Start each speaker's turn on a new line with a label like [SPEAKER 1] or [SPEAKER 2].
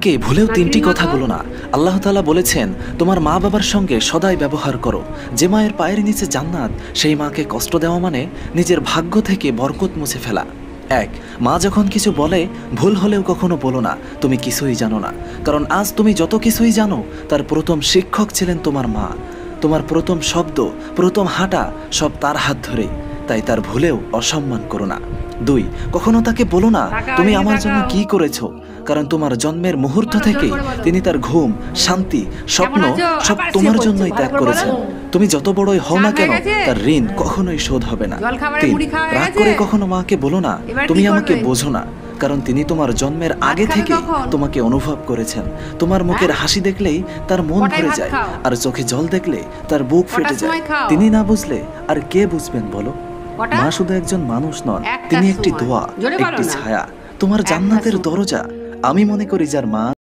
[SPEAKER 1] মাকে ভুলেও তিনটি কথা বলো না। আল্লাহ তাআলা বলেছেন, তোমার মা বাবার সঙ্গে সদাই ব্যবহার করো। যে মায়ের পায়ের নিচে জান্নাত, সেই মাকে কষ্ট দেওয়া মানে নিজের ভাগ্য থেকে বরকত মুছে ফেলা। এক, মা যখন কিছু বলে ভুল হলেও কখনো বলো না তুমি কিছুই জানো না, কারণ আজ তুমি যত কিছুই জানো তার প্রথম শিক্ষক ছিলেন তোমার মা। তোমার প্রথম শব্দ, প্রথম হাঁটা সব তার হাত ধরেই, তাই তার ভুলেও অসম্মান করো না। দুই, কখনো তাকে বলো না তুমি আমার জন্য কি করেছো, কারণ তোমার জন্মের মুহূর্ত থেকেই তিনি তার ঘুম, শান্তি, স্বপ্ন সব তোমার জন্যই ত্যাগ করেছেন। তুমি যত বড়ই হও না কেন তার ঋণ কখনোই শোধ হবে না। তিন, রাগ করে কখনো মাকে বলো না তুমি আমাকে বোঝো না, কারণ তিনি তোমার জন্মের আগে থেকে তোমাকে অনুভব করেছেন। তোমার মুখের হাসি দেখলেই তার মন ভরে যায়, আর চোখে জল দেখলে তার বুক ফেটে যায়। তিনি না বুঝলে আর কে বুঝবেন বলো? মা শুধু একজন মানুষ নন, তিনি একটি দোয়া, একটি ছায়া, তোমার জান্নাতের দরজা। আমি মনে করি যার মা